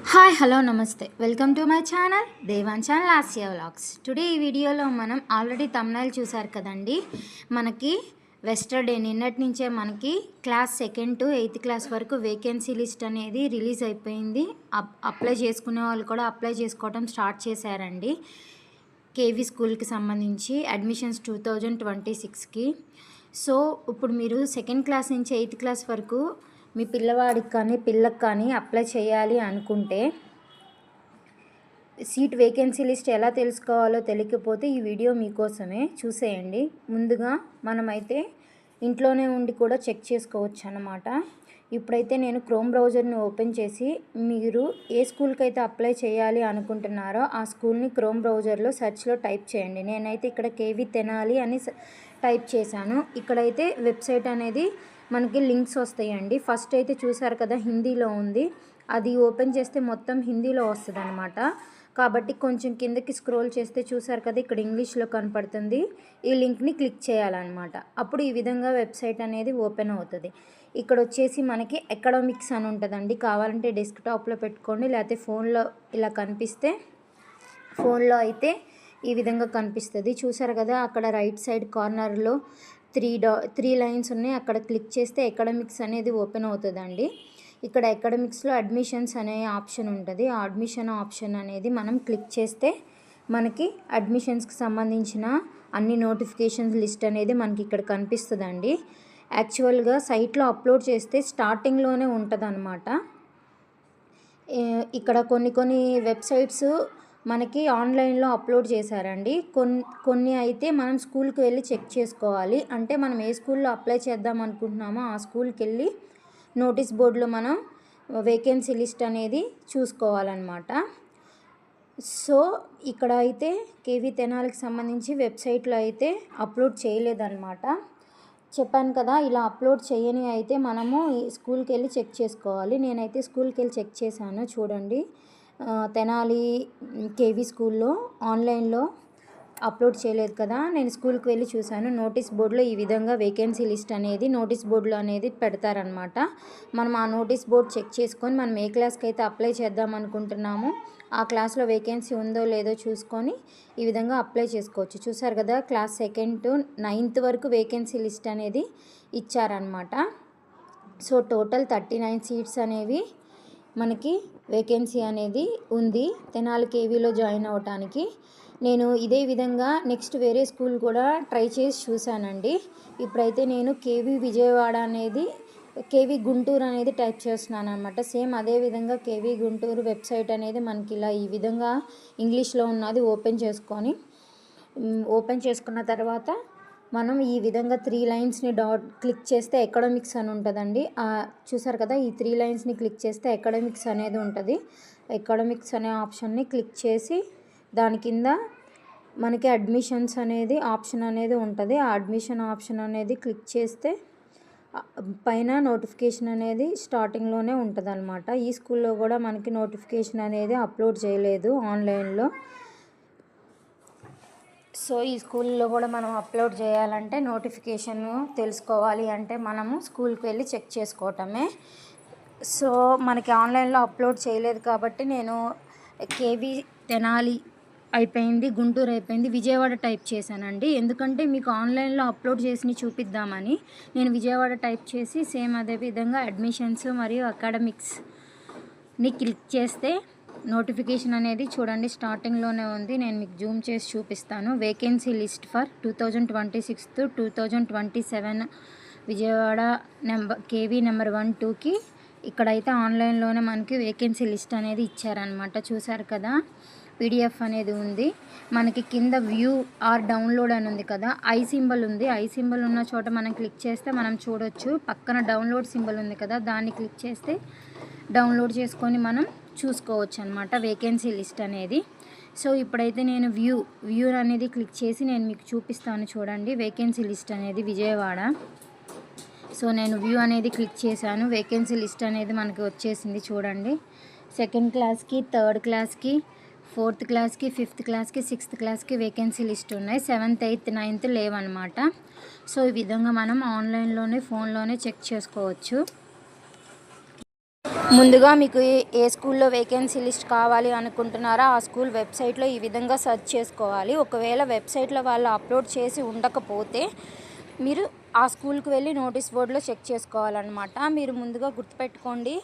Hi hello namaste welcome to my channel దేవాంచాన్ Lasya vlogs. Today ఈ వీడియోలో మనం ఆల్రెడీ తమ్నైల్ చూసారు కదండి. మనకి వెస్టర్డే నిన్నటి నుంచే మనకి క్లాస్ 2 to 8th క్లాస్ వరకు వేకెన్సీ లిస్ట్ అనేది రిలీజ్ అయిపోయింది. అప్లై చేసుకునే వాళ్ళు కూడా అప్లై చేసుకోవడం స్టార్ట్ చేశారండి. కేవీ స్కూల్కి సంబంధించి అడ్మిషన్స్ 2026కి. సో ఇప్పుడు మీరు 2nd క్లాస్ నుంచి 8th క్లాస్ వరకు మీ పిల్లవాడికి కానీ పిల్లకి కానీ అప్లై చేయాలి అనుకుంటే సీట్ వేకెన్సీ లిస్ట్ ఎలా తెలుసుకోవాలో తెలియకపోతే ఈ వీడియో మీకోసమే, చూసేయండి. ముందుగా మనమైతే ఇంట్లోనే ఉండి కూడా చెక్ చేసుకోవచ్చు అన్నమాట. ఇప్పుడైతే నేను క్రోమ్ బ్రౌజర్ని ఓపెన్ చేసి మీరు ఏ స్కూల్కి అయితే అప్లై చేయాలి అనుకుంటున్నారో ఆ స్కూల్ని క్రోమ్ బ్రౌజర్లో సెర్చ్లో టైప్ చేయండి. నేనైతే ఇక్కడ కేవీ తెనాలి అని టైప్ చేశాను. ఇక్కడైతే వెబ్సైట్ అనేది మనకి లింక్స్ వస్తాయండి. ఫస్ట్ అయితే చూసారు కదా హిందీలో ఉంది, అది ఓపెన్ చేస్తే మొత్తం హిందీలో వస్తుంది అనమాట. కాబట్టి కొంచెం కిందకి స్క్రోల్ చేస్తే చూసారు కదా ఇక్కడ ఇంగ్లీష్లో కనపడుతుంది. ఈ లింక్ని క్లిక్ చేయాలన్నమాట. అప్పుడు ఈ విధంగా వెబ్సైట్ అనేది ఓపెన్ అవుతుంది. ఇక్కడ వచ్చేసి మనకి అకాడమిక్స్ అని ఉంటుందండి. కావాలంటే డెస్క్టాప్లో పెట్టుకోండి, లేకపోతే ఫోన్లో ఇలా కనిపిస్తే ఫోన్లో అయితే ఈ విధంగా కనిపిస్తుంది. చూసారు కదా అక్కడ రైట్ సైడ్ కార్నర్లో 3 లైన్స్ ఉన్నాయి. అక్కడ క్లిక్ చేస్తే అకాడమిక్స్ అనేది ఓపెన్ అవుతుందండి. ఇక్కడ అకాడమిక్స్లో అడ్మిషన్స్ అనే ఆప్షన్ ఉంటుంది. ఆ అడ్మిషన్ ఆప్షన్ అనేది మనం క్లిక్ చేస్తే మనకి అడ్మిషన్స్కి సంబంధించిన అన్ని నోటిఫికేషన్స్ లిస్ట్ అనేది మనకి ఇక్కడ కనిపిస్తుందండి. యాక్చువల్గా సైట్లో అప్లోడ్ చేస్తే స్టార్టింగ్లోనే ఉంటుంది అన్నమాట. ఇక్కడ కొన్ని వెబ్సైట్స్ మనకి ఆన్లైన్లో అప్లోడ్ చేశారండి. కొన్ని అయితే మనం స్కూల్కి వెళ్ళి చెక్ చేసుకోవాలి. అంటే మనం ఏ స్కూల్లో అప్లై చేద్దాం అనుకుంటున్నామో ఆ స్కూల్కి వెళ్ళి నోటీస్ బోర్డులో మనం వేకెన్సీ లిస్ట్ అనేది చూసుకోవాలన్నమాట. సో ఇక్కడ అయితే కేవీ తెనాలికి సంబంధించి వెబ్సైట్లో అయితే అప్లోడ్ చేయలేదన్నమాట. చెప్పాను కదా, ఇలా అప్లోడ్ చేయని అయితే మనము స్కూల్కి వెళ్ళి చెక్ చేసుకోవాలి. నేనైతే స్కూల్కి వెళ్ళి చెక్ చేశాను. చూడండి, తెనాలి కేవీ స్కూల్లో ఆన్లైన్లో అప్లోడ్ చేయలేదు కదా, నేను స్కూల్కి వెళ్ళి చూశాను. నోటీస్ బోర్డులో ఈ విధంగా వేకెన్సీ లిస్ట్ అనేది నోటీస్ బోర్డులో అనేది పెడతారనమాట. మనం ఆ నోటీస్ బోర్డు చెక్ చేసుకొని మనం ఏ క్లాస్కి అయితే అప్లై చేద్దాం అనుకుంటున్నామో ఆ క్లాస్లో వేకెన్సీ ఉందో లేదో చూసుకొని ఈ విధంగా అప్లై చేసుకోవచ్చు. చూసారు కదా క్లాస్ 2 to 9th వరకు వేకెన్సీ లిస్ట్ అనేది ఇచ్చారనమాట. సో టోటల్ 39 సీట్స్ అనేవి మనకి వేకెన్సీ అనేది ఉంది తెనాలి కేవీలో జాయిన్ అవ్వటానికి. నేను ఇదే విధంగా నెక్స్ట్ వేరే స్కూల్ కూడా ట్రై చేసి చూశానండి. ఇప్పుడైతే నేను కేవీ విజయవాడ అనేది కేవీ గుంటూరు అనేది టైప్ చేస్తున్నాను అనమాట. సేమ్ అదే విధంగా కేవీ గుంటూరు వెబ్సైట్ అనేది మనకి ఇలా ఈ విధంగా ఇంగ్లీష్లో ఉన్నది ఓపెన్ చేసుకున్న తర్వాత మనం ఈ విధంగా 3 లైన్స్ని క్లిక్ చేస్తే అకాడమిక్స్ అని ఉంటుందండి. చూసారు కదా ఈ 3 లైన్స్ని క్లిక్ చేస్తే అకాడమిక్స్ అనేది ఉంటుంది. అకాడమిక్స్ అనే ఆప్షన్ని క్లిక్ చేసి దాని కింద మనకి అడ్మిషన్స్ అనేది ఆప్షన్ అనేది ఉంటుంది. ఆ అడ్మిషన్ ఆప్షన్ అనేది క్లిక్ చేస్తే పైన నోటిఫికేషన్ అనేది స్టార్టింగ్లోనే ఉంటుంది అనమాట. ఈ స్కూల్లో కూడా మనకి నోటిఫికేషన్ అనేది అప్లోడ్ చేయలేదు ఆన్లైన్లో. సో ఈ స్కూల్లో కూడా మనం అప్లోడ్ చేయాలంటే నోటిఫికేషన్ తెలుసుకోవాలి అంటే మనము స్కూల్కి వెళ్ళి చెక్ చేసుకోవటమే. సో మనకి ఆన్లైన్లో అప్లోడ్ చేయలేదు కాబట్టి నేను కేవీ తెనాలి అయిపోయింది, గుంటూరు అయిపోయింది, విజయవాడ టైప్ చేశానండి. ఎందుకంటే మీకు ఆన్లైన్లో అప్లోడ్ చేసి చూపిద్దామని నేను విజయవాడ టైప్ చేసి సేమ్ అదే విధంగా అడ్మిషన్స్ మరియు అకాడమిక్స్ని క్లిక్ చేస్తే నోటిఫికేషన్ అనేది చూడండి స్టార్టింగ్లోనే ఉంది. నేను మీకు జూమ్ చేసి చూపిస్తాను. Vacancy list for 2026 to 2027 Vijayawada KV number 1, 2కి ఇక్కడైతే ఆన్లైన్లోనే మనకి వేకెన్సీ లిస్ట్ అనేది ఇచ్చారనమాట. చూసారు కదా పీడిఎఫ్ అనేది ఉంది. మనకి కింద వ్యూ ఆర్ డౌన్లోడ్ అని ఉంది కదా, ఐ సింబల్ ఉంది. ఐ సింబల్ ఉన్న చోట మనం క్లిక్ చేస్తే మనం చూడొచ్చు. పక్కన డౌన్లోడ్ సింబల్ ఉంది కదా, దాన్ని క్లిక్ చేస్తే డౌన్లోడ్ చేసుకొని మనం చూసుకోవచ్చు అనమాట వేకెన్సీ లిస్ట్ అనేది. సో ఇప్పుడైతే నేను వ్యూ అనేది క్లిక్ చేసి నేను మీకు చూపిస్తాను. చూడండి వేకెన్సీ లిస్ట్ అనేది విజయవాడ. సో నేను వ్యూ అనేది క్లిక్ చేశాను. వేకెన్సీ లిస్ట్ అనేది మనకి వచ్చేసింది. చూడండి 2nd క్లాస్కి, 3rd క్లాస్కి, 4th క్లాస్కి, 5th క్లాస్కి, 6th క్లాస్కి వేకెన్సీ లిస్ట్ ఉన్నాయి. 7th, 8th, 9th లేవన్నమాట. సో ఈ విధంగా మనం ఆన్లైన్లోనే ఫోన్లోనే చెక్ చేసుకోవచ్చు. ముందుగా మీకు ఏ స్కూల్లో వేకెన్సీ లిస్ట్ కావాలి అనుకుంటున్నారో ఆ స్కూల్ వెబ్సైట్లో ఈ విధంగా సెర్చ్ చేసుకోవాలి. ఒకవేళ వెబ్సైట్లో వాళ్ళు అప్లోడ్ చేసి ఉండకపోతే మీరు ఆ స్కూల్కి వెళ్ళి నోటీస్ బోర్డులో చెక్ చేసుకోవాలన్నమాట. మీరు ముందుగా గుర్తుపెట్టుకోండి,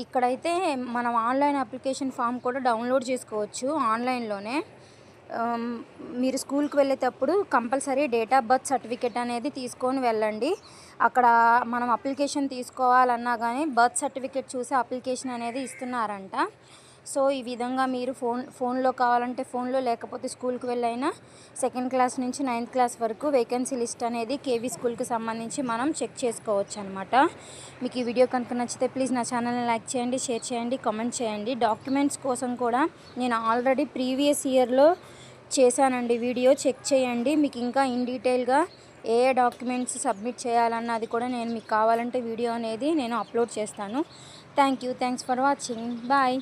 ఇక్కడైతే మనం ఆన్లైన్ అప్లికేషన్ ఫామ్ కూడా డౌన్లోడ్ చేసుకోవచ్చు ఆన్లైన్లోనే. మీరు స్కూల్కి వెళ్ళేటప్పుడు compulsory date of birth certificate అనేది తీసుకొని వెళ్ళండి. అక్కడ మనం అప్లికేషన్ తీసుకోవాలన్నా కానీ బర్త్ సర్టిఫికేట్ చూసి అప్లికేషన్ అనేది ఇస్తున్నారంట. సో ఈ విధంగా మీరు ఫోన్లో కావాలంటే ఫోన్లో, లేకపోతే స్కూల్కి వెళ్ళైనా 2nd క్లాస్ నుంచి 9th క్లాస్ వరకు వేకెన్సీ లిస్ట్ అనేది కేవీ స్కూల్కి సంబంధించి మనం చెక్ చేసుకోవచ్చు అనమాట. మీకు ఈ వీడియో కనుక నచ్చితే ప్లీజ్ నా ఛానల్ని లైక్ చేయండి, షేర్ చేయండి, కామెంట్ చేయండి. డాక్యుమెంట్స్ కోసం కూడా నేను ఆల్రెడీ ప్రీవియస్ ఇయర్లో చేశానండి వీడియో, చెక్ చేయండి. మీకు ఇంకా ఇన్ డీటెయిల్గా ఏ డాక్యుమెంట్స్ సబ్మిట్ చేయాలన్నది కూడా నేను మీకు కావాలంటే వీడియో అనేది నేను అప్లోడ్ చేస్తాను. Thanks for watching. బాయ్.